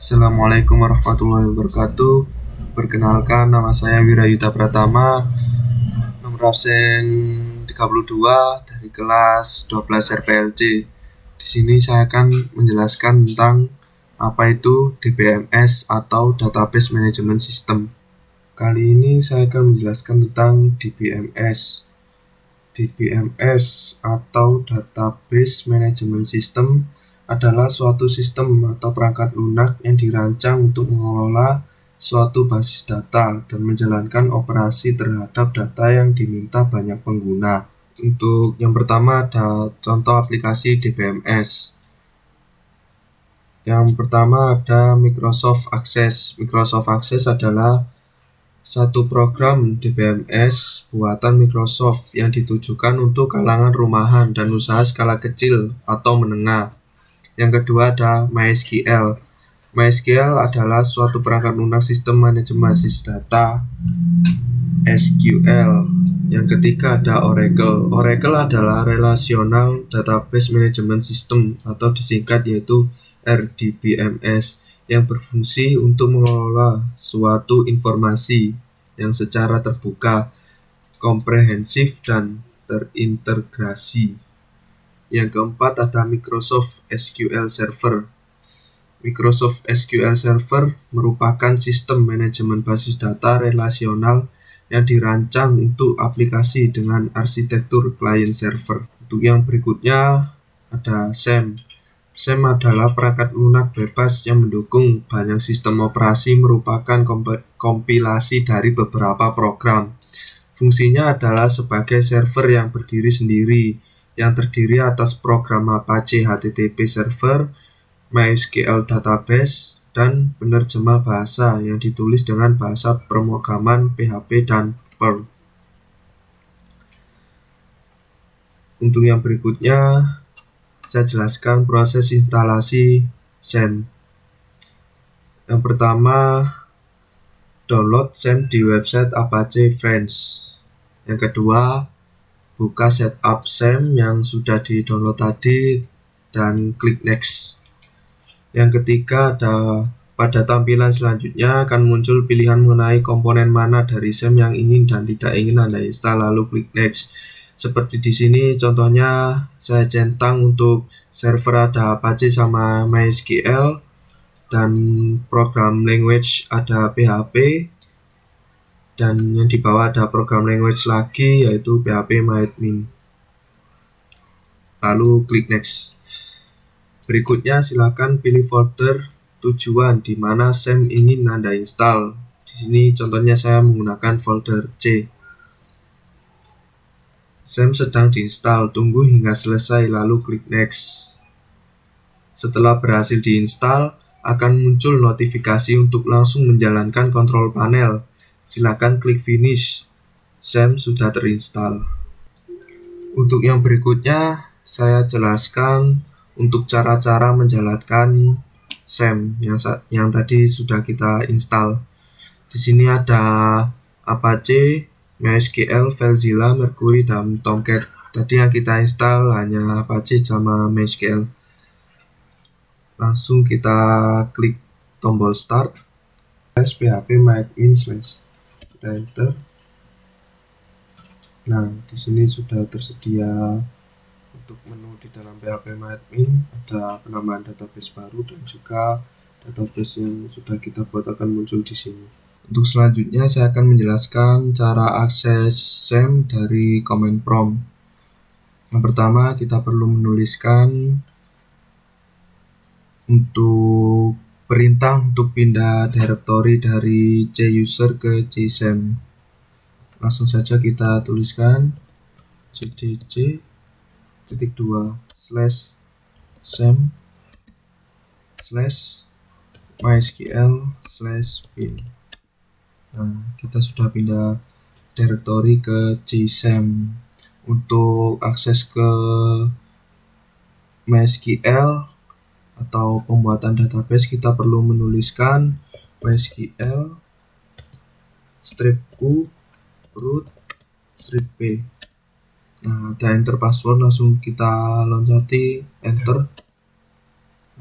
Assalamualaikum warahmatullahi wabarakatuh. Perkenalkan, nama saya Wirayuta Pratama, nomor absen 32 dari kelas 12 RPLC. Di sini saya akan menjelaskan tentang apa itu DBMS atau Database Management System. Kali ini saya akan menjelaskan tentang DBMS. DBMS atau Database Management System adalah suatu sistem atau perangkat lunak yang dirancang untuk mengelola suatu basis data dan menjalankan operasi terhadap data yang diminta banyak pengguna. Untuk yang pertama ada contoh aplikasi DBMS. Yang pertama ada Microsoft Access. Microsoft Access adalah satu program DBMS buatan Microsoft yang ditujukan untuk kalangan rumahan dan usaha skala kecil atau menengah. Yang kedua ada MySQL. MySQL adalah suatu perangkat lunak sistem manajemen basis data SQL. Yang ketiga ada Oracle. Oracle adalah Relational Database Management System atau disingkat yaitu RDBMS yang berfungsi untuk mengelola suatu informasi yang secara terbuka, komprehensif, dan terintegrasi. Yang keempat ada Microsoft SQL Server. Microsoft SQL Server merupakan sistem manajemen basis data relasional yang dirancang untuk aplikasi dengan arsitektur client server. Untuk yang berikutnya ada SAM. SAM adalah perangkat lunak bebas yang mendukung banyak sistem operasi, merupakan kompilasi dari beberapa program. Fungsinya adalah sebagai server yang berdiri sendiri, yang terdiri atas program Apache HTTP Server, MySQL Database, dan penerjemah bahasa yang ditulis dengan bahasa pemrograman PHP dan Perl. Untuk yang berikutnya, saya jelaskan proses instalasi SAM. Yang pertama, download SAM di website Apache Friends. Yang kedua, buka setup SAM yang sudah di-download tadi dan klik next. Yang ketiga, pada tampilan selanjutnya akan muncul pilihan mengenai komponen mana dari SAM yang ingin dan tidak ingin Anda install, lalu klik next. Seperti di sini contohnya saya centang untuk server ada Apache sama MySQL, dan program language ada PHP, dan yang di bawah ada program language lagi yaitu PHP-MyAdmin. Lalu klik next. Berikutnya silakan pilih folder tujuan di mana SAM ingin Anda install. Di sini contohnya saya menggunakan folder C. SAM sedang diinstal, tunggu hingga selesai lalu klik next. Setelah berhasil diinstal, akan muncul notifikasi untuk langsung menjalankan kontrol panel. Silakan klik finish. SAM sudah terinstall. Untuk yang berikutnya, saya jelaskan untuk cara-cara menjalankan SAM yang tadi sudah kita install. Di sini ada Apache, MySQL, FileZilla, Mercury, dan Tomcat. Tadi yang kita install hanya Apache sama MySQL. Langsung kita klik tombol start, php-myadmin/. Kita enter. Nah, di sini sudah tersedia untuk menu di dalam php-myadmin, ada penambahan database baru dan juga database yang sudah kita buat akan muncul di sini. Untuk selanjutnya saya akan menjelaskan cara akses SAM dari command prompt. Yang pertama kita perlu menuliskan untuk perintah untuk pindah directory dari cuser ke csam. Langsung saja kita tuliskan cdc:/sam/mysql/bin. Nah, kita sudah pindah directory ke csam. Untuk akses ke MySQL atau pembuatan database kita perlu menuliskan MySQL -u root -p. Nah, ada enter password, langsung kita loncati enter.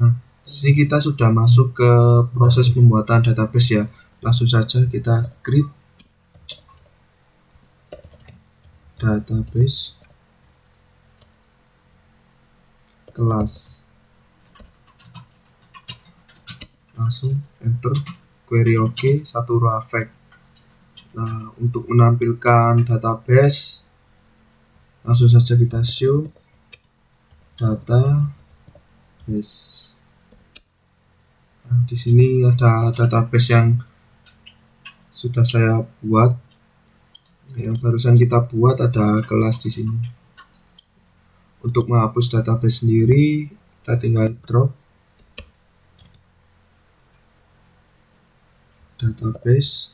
Nah, Sini kita sudah masuk ke proses pembuatan database ya. Langsung saja kita create database kelas. Langsung enter query OK, satu row affect. Nah, untuk menampilkan database langsung saja kita show database. Nah, di sini ada database yang sudah saya buat. Yang barusan kita buat ada kelas di sini. Untuk menghapus database sendiri, kita tinggal drop database,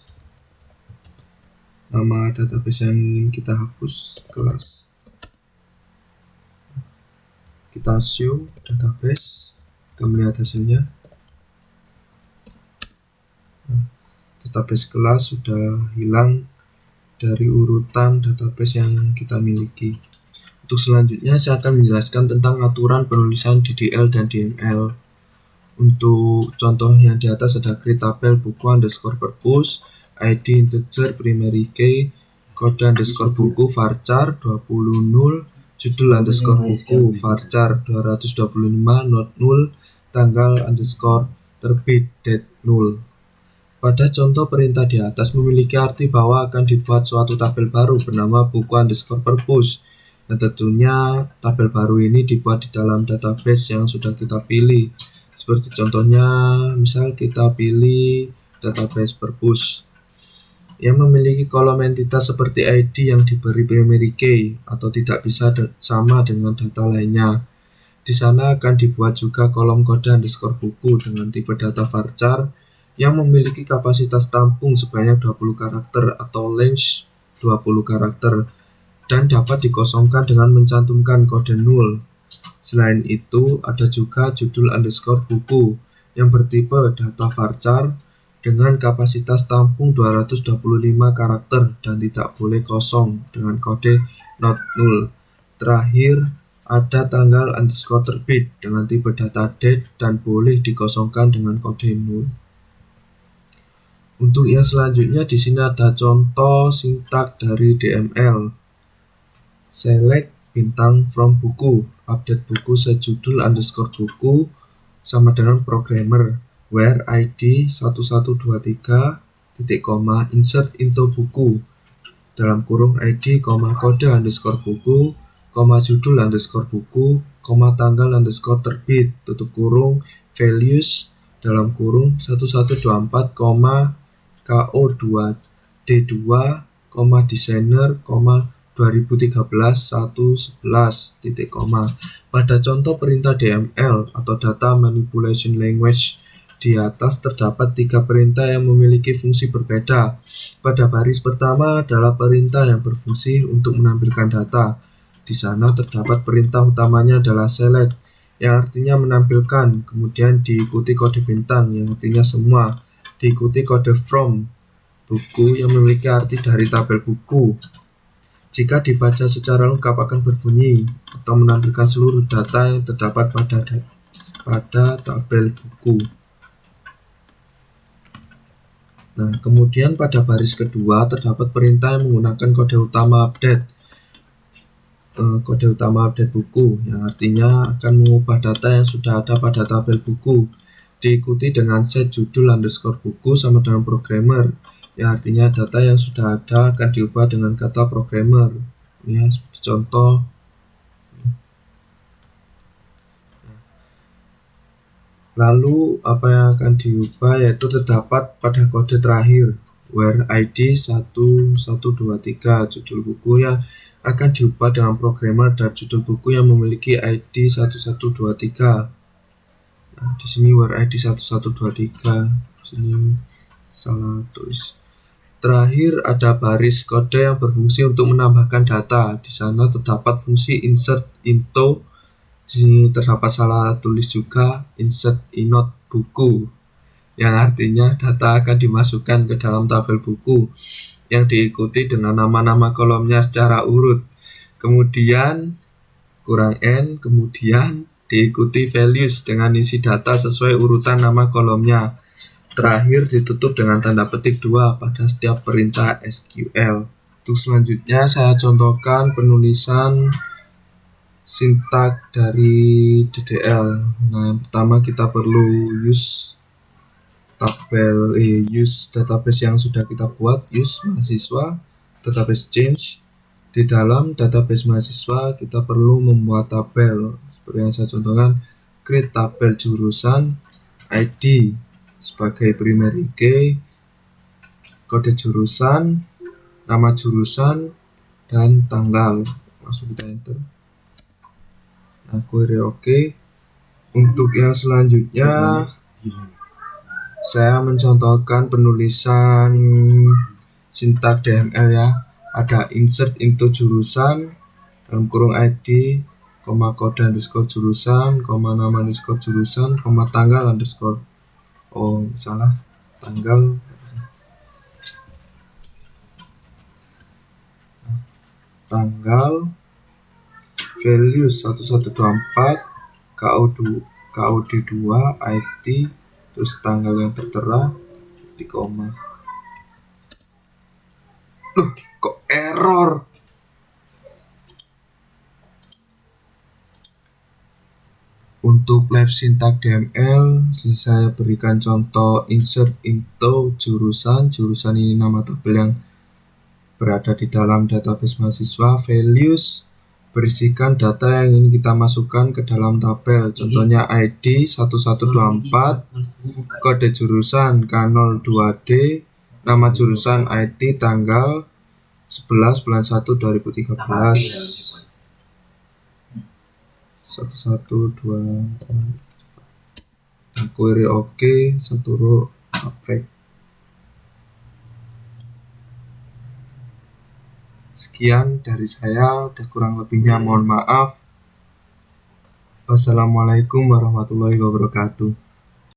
nama database yang ingin kita hapus, kelas. Kita show database, kita melihat hasilnya. Nah, database kelas sudah hilang dari urutan database yang kita miliki. Untuk selanjutnya saya akan menjelaskan tentang aturan penulisan DDL dan DML. Untuk contoh yang di atas ada create tabel buku underscore purpose, ID integer primary key, kode underscore buku varchar 20.0, judul underscore buku varchar 225 not 0, tanggal underscore terbit date 0. Pada contoh perintah di atas memiliki arti bahwa akan dibuat suatu tabel baru bernama buku underscore purpose. Dan tentunya tabel baru ini dibuat di dalam database yang sudah kita pilih. Seperti contohnya, misal kita pilih database purpose yang memiliki kolom entitas seperti ID yang diberi primary key atau tidak bisa sama dengan data lainnya. Di sana akan dibuat juga kolom kode underscore buku dengan tipe data varchar yang memiliki kapasitas tampung sebanyak 20 karakter atau range 20 karakter dan dapat dikosongkan dengan mencantumkan kode 0. Selain itu, ada juga judul underscore buku yang bertipe data varchar dengan kapasitas tampung 225 karakter dan tidak boleh kosong dengan kode not 0. Terakhir, ada tanggal underscore terbit dengan tipe data date dan boleh dikosongkan dengan kode 0. Untuk yang selanjutnya di sini ada contoh sintak dari DML. Select bintang from buku, update buku sejudul underscore buku sama dengan programmer where ID 1123 titik koma insert into buku dalam kurung ID kode underscore buku judul underscore buku tanggal underscore terbit tutup kurung values dalam kurung 1124 KO2 D2 designer 2013 111 titik koma. Pada contoh perintah DML atau data manipulation language di atas terdapat 3 perintah yang memiliki fungsi berbeda. Pada baris pertama adalah perintah yang berfungsi untuk menampilkan data. Di sana terdapat perintah utamanya adalah select yang artinya menampilkan, kemudian diikuti kode bintang yang artinya semua, diikuti kode from buku yang memiliki arti dari tabel buku. Jika dibaca secara lengkap akan berbunyi atau menampilkan seluruh data yang terdapat pada tabel buku. Nah, kemudian pada baris kedua terdapat perintah yang menggunakan kode utama update. Kode utama update buku yang artinya akan mengubah data yang sudah ada pada tabel buku. Diikuti dengan set judul underscore buku sama dengan programmer yang artinya data yang sudah ada akan diubah dengan kata programmer. Ya, seperti contoh. Lalu apa yang akan diubah yaitu terdapat pada kode terakhir where ID 1123 judul buku yang akan diubah dengan programmer dan judul buku yang memiliki ID 1123. Nah, di sini where ID 1123. Sini salah tulis. Terakhir ada baris kode yang berfungsi untuk menambahkan data. Di sana terdapat fungsi insert into. Di sini terdapat salah tulis juga insert inot buku yang artinya data akan dimasukkan ke dalam tabel buku yang diikuti dengan nama-nama kolomnya secara urut. Kemudian kurang N, kemudian Diikuti values dengan isi data sesuai urutan nama kolomnya. Terakhir ditutup dengan tanda petik 2 pada setiap perintah SQL. Untuk selanjutnya saya contohkan penulisan sintak dari DDL. Nah, yang pertama kita perlu use database yang sudah kita buat, use mahasiswa, database change. Di dalam database mahasiswa kita perlu membuat tabel. Seperti yang saya contohkan, create tabel jurusan ID sebagai primary key, kode jurusan, nama jurusan, dan tanggal. Langsung kita enter. Nah, query oke. Untuk yang selanjutnya saya mencontohkan penulisan sintak DML ya. Ada insert into jurusan dalam kurung ID, kode underscore jurusan, nama underscore jurusan, tanggal underscore. Oh, salah. Tanggal values 1124 KOD2 ID, terus tanggal yang tertera di koma. Loh, kok error? Untuk live syntax DML saya berikan contoh insert into jurusan. Jurusan ini nama tabel yang berada di dalam database mahasiswa. Values berisikan data yang ingin kita masukkan ke dalam tabel. Contohnya ID 1124, kode jurusan K02D, nama jurusan IT tanggal 11 bulan 1 2013. 1124 query oke, satu row affect. Sekian dari saya, dan kurang lebihnya mohon maaf. Wassalamualaikum warahmatullahi wabarakatuh.